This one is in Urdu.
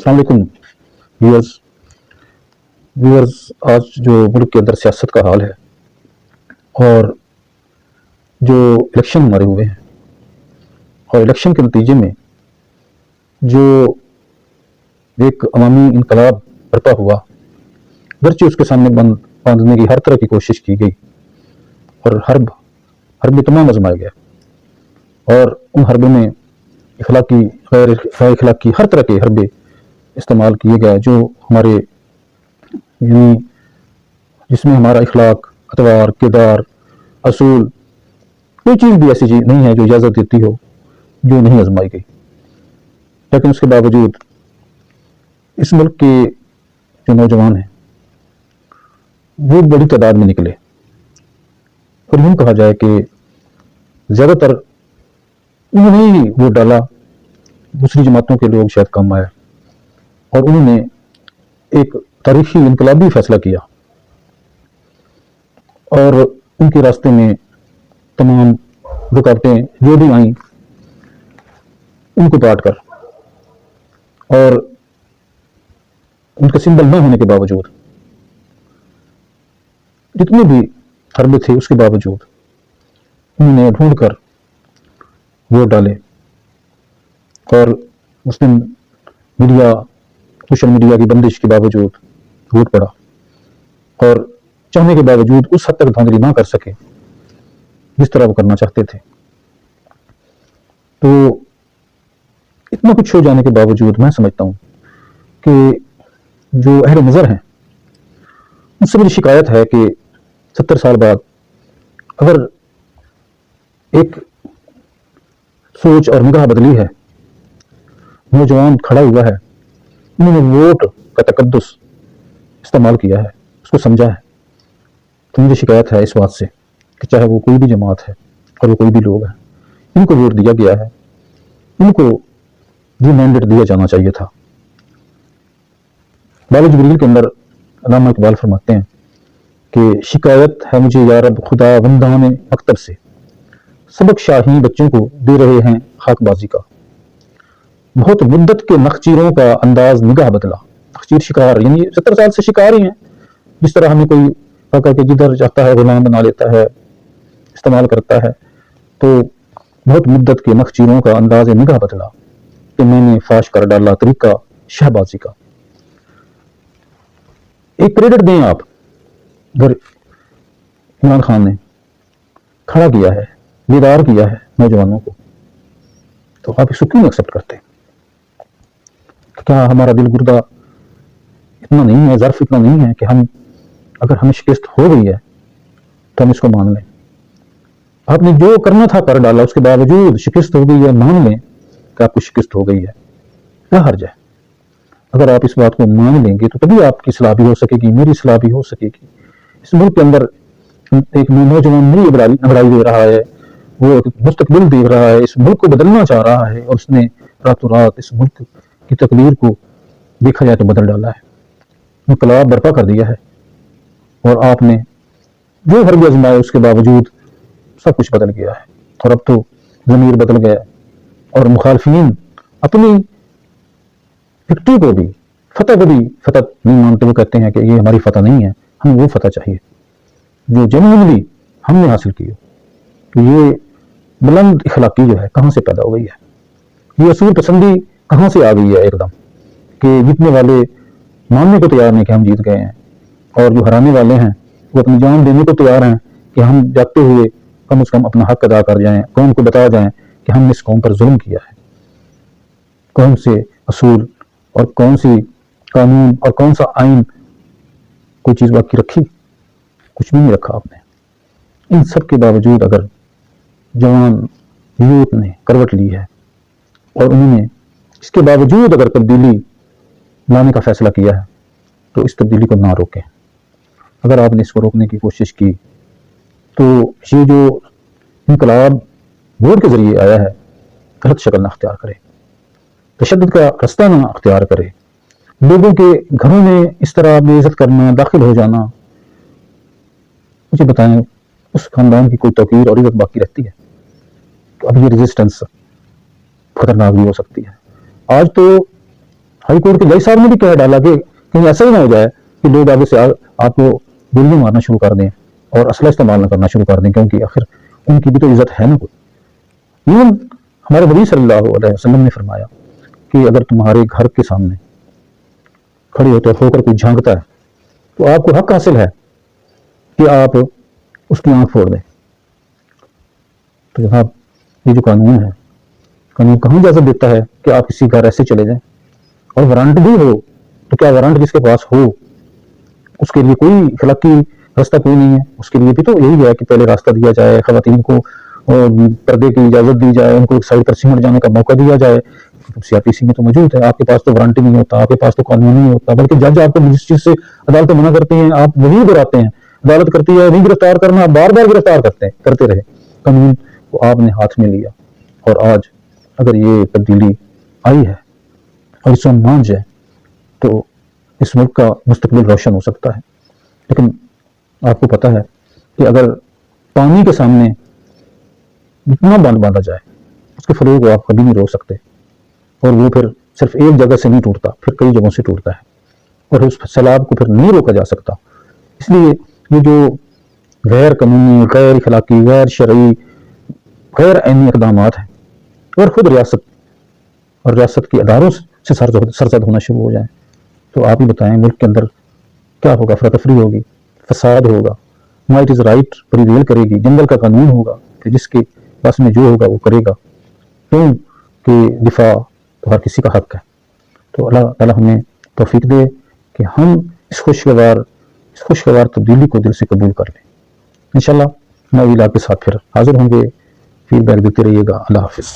السلام علیکم ویورز آج جو ملک کے اندر سیاست کا حال ہے اور جو الیکشن ہمارے ہوئے ہیں اور الیکشن کے نتیجے میں جو ایک عوامی انقلاب برپا ہوا، گرچہ اس کے سامنے باندھنے کی ہر طرح کی کوشش کی گئی اور حرب تمام آزمایا گیا اور ان حربوں میں اخلاقی غیر اخلاقی ہر طرح کے حربے استعمال کیے گئے جو ہمارے یعنی جس میں ہمارا اخلاق، اطوار، کردار، اصول، کوئی چیز بھی ایسی چیز نہیں ہے جو اجازت دیتی ہو جو نہیں آزمائی گئی۔ لیکن اس کے باوجود اس ملک کے جو نوجوان ہیں وہ بڑی تعداد میں نکلے اور یوں کہا جائے کہ زیادہ تر انہوں نے ہی ووٹ ڈالا، دوسری جماعتوں کے لوگ شاید کم آئے اور انہوں نے ایک تاریخی انقلابی فیصلہ کیا اور ان کے راستے میں تمام رکاوٹیں جو بھی آئیں ان کو کاٹ کر اور ان کا سمبل نہ ہونے کے باوجود جتنے بھی حربے تھے اس کے باوجود انہوں نے ڈھونڈ کر ووٹ ڈالے اور مسلم میڈیا، سوشل میڈیا کی بندش کے باوجود ووٹ پڑا اور چاہنے کے باوجود اس حد تک دھاندلی نہ کر سکے جس طرح وہ کرنا چاہتے تھے۔ تو اتنا کچھ ہو جانے کے باوجود میں سمجھتا ہوں کہ جو اہل نظر ہیں ان سے میری شکایت ہے کہ 70 سال بعد اگر ایک سوچ اور نگاہ بدلی ہے، نوجوان کھڑا ہوا ہے، انہوں نے ووٹ کا تقدس استعمال کیا ہے، اس کو سمجھا ہے، تو مجھے شکایت ہے اس بات سے کہ چاہے وہ کوئی بھی جماعت ہے اور وہ کوئی بھی لوگ ہیں، ان کو ووٹ دیا گیا ہے، ان کو یہ مینڈیٹ دیا جانا چاہیے تھا۔ باب جبریل کے اندر علامہ اقبال فرماتے ہیں کہ شکایت ہے مجھے یا رب خدا بندان مکتب سے، سبق شاہین بچوں کو دے رہے ہیں خاک بازی کا، بہت مدت کے نخچیروں کا انداز نگاہ بدلا۔ نخچیر شکار یعنی 70 سال سے شکار ہی ہیں، جس طرح ہمیں کوئی پکڑ کے جدھر چاہتا ہے غلام بنا لیتا ہے، استعمال کرتا ہے، تو بہت مدت کے نخچیروں کا انداز نگاہ بدلا کہ میں نے فاش کر ڈالا طریقہ شہبازی کا۔ ایک کریڈٹ دیں آپ، اگر عمران خان نے کھڑا کیا ہے، بیدار کیا ہے نوجوانوں کو، تو آپ اس کو کیوں ایکسپٹ کرتے ہیں؟ کیا ہمارا دل گردہ اتنا نہیں ہے، ظرف اتنا نہیں ہے کہ ہم اگر ہمیں شکست ہو گئی ہے تو ہم اس کو مان لیں؟ آپ نے جو کرنا تھا کر ڈالا، اس کے باوجود شکست ہو گئی ہے، مان لیں کہ آپ کو شکست ہو گئی ہے، کیا حرج ہے؟ اگر آپ اس بات کو مان لیں گے تو تبھی آپ کی اصلاح بھی ہو سکے گی، میری اصلاح بھی ہو سکے گی۔ اس ملک کے اندر ایک نوجوان نئی ابرائی دے رہا ہے، وہ ایک مستقبل دیکھ رہا ہے، اس ملک کو بدلنا چاہ رہا ہے اور اس نے راتوں رات اس ملک کی تقدیر کو دیکھا جائے تو بدل ڈالا ہے، انقلاب برپا کر دیا ہے، اور آپ نے جو حربے آزمائے اس کے باوجود سب کچھ بدل گیا ہے اور اب تو ضمیر بدل گیا ہے اور مخالفین اپنی وکٹری کو بھی، فتح کو بھی فتح نہیں مانتے، وہ کہتے ہیں کہ یہ ہماری فتح نہیں ہے، ہمیں وہ فتح چاہیے جو جنوینلی ہم نے حاصل کی ہو۔ تو یہ بلند اخلاقی جو ہے کہاں سے پیدا ہو گئی ہے؟ یہ اصول پسندی کہاں سے آ گئی ہے ایک دم کہ جیتنے والے ماننے کو تیار نہیں کہ ہم جیت گئے ہیں، اور جو ہرانے والے ہیں وہ اپنی جان دینے کو تیار ہیں کہ ہم جاگتے ہوئے کم از کم اپنا حق ادا کر جائیں، قوم کو بتا جائیں کہ ہم نے اس قوم پر ظلم کیا ہے۔ کون سے اصول اور کون سی قانون اور کون سا آئین کوئی چیز باقی رکھی؟ کچھ بھی نہیں رکھا آپ نے۔ ان سب کے باوجود اگر جوان یوتھ نے کروٹ لی ہے اور انہوں نے اس کے باوجود اگر تبدیلی لانے کا فیصلہ کیا ہے تو اس تبدیلی کو نہ روکیں۔ اگر آپ نے اس کو روکنے کی کوشش کی تو یہ جو انقلاب ووٹ کے ذریعے آیا ہے غلط شکل نہ اختیار کرے، تشدد کا رستہ نہ اختیار کرے، لوگوں کے گھروں میں اس طرح بے عزت کرنا، داخل ہو جانا، مجھے بتائیں اس خاندان کی کوئی توقیر اور عزت باقی رہتی ہے؟ تو اب یہ ریزسٹنس خطرناک بھی ہو سکتی ہے۔ آج تو ہائی کورٹ کے جج صاحب نے بھی کہہ ڈالا کہ کہیں ایسا ہی نہ ہو جائے کہ لوگ آگے سے آپ کو گولیاں مارنا شروع کر دیں اور اسلحہ استعمال نہ کرنا شروع کر دیں، کیونکہ آخر ان کی بھی تو عزت ہے نا کوئی۔ ایون ہمارے نبی صلی اللہ علیہ وسلم نے فرمایا کہ اگر تمہارے گھر کے سامنے کھڑے ہوتے ہو کر کوئی جھانکتا ہے تو آپ کو حق حاصل ہے کہ آپ اس کی آنکھ پھوڑ دیں۔ تو جناب یہ جو قانون ہے، قانون کہاں اجازت دیتا ہے کہ آپ کسی گھر ایسے چلے جائیں؟ اور وارنٹ بھی ہو تو کیا وارنٹ جس کے پاس ہو اس کے لیے کوئی اخلاقی راستہ کوئی نہیں ہے؟ اس کے لیے بھی تو یہی ہے کہ پہلے راستہ دیا جائے، خواتین کو پردے کی اجازت دی جائے، ان کو ایک سائڈ پر سمٹ جانے کا موقع دیا جائے۔ CRPC میں تو موجود ہے، آپ کے پاس تو وارنٹ نہیں ہوتا، آپ کے پاس تو قانون نہیں ہوتا، بلکہ جج آپ کو جس چیز سے عدالتیں منع کرتی ہیں آپ وہی دہراتے ہیں۔ عدالت کرتی ہے نہیں گرفتار کرنا، بار بار گرفتار کرتے رہے۔ قانون کو آپ نے ہاتھ میں لیا، اور آج اگر یہ تبدیلی آئی ہے اور اس میں مان جائے تو اس ملک کا مستقبل روشن ہو سکتا ہے۔ لیکن آپ کو پتا ہے کہ اگر پانی کے سامنے اتنا باندھ باندھا جائے اس کے فروغ کو آپ کبھی نہیں روک سکتے، اور وہ پھر صرف ایک جگہ سے نہیں ٹوٹتا، پھر کئی جگہوں سے ٹوٹتا ہے، اور اس سیلاب کو پھر نہیں روکا جا سکتا۔ اس لیے یہ جو غیر قانونی، غیر اخلاقی، غیر شرعی، غیر آئینی اقدامات ہیں، اور خود ریاست اور ریاست کے اداروں سے سرزد ہونا شروع ہو جائیں تو آپ ہی بتائیں ملک کے اندر کیا ہوگا؟ افراتفری ہوگی، فساد ہوگا، مائٹ از رائٹ پریویل کرے گی، جنگل کا قانون ہوگا کہ جس کے پاس میں جو ہوگا وہ کرے گا، کیوں کہ دفاع تو ہر کسی کا حق ہے۔ تو اللہ تعالیٰ ہمیں توفیق دے کہ ہم اس خوشگوار تبدیلی کو دل سے قبول کر لیں۔ انشاءاللہ نئی علاق کے ساتھ پھر حاضر ہوں گے، فیڈ بیک دیتے رہیے گا۔ اللہ حافظ۔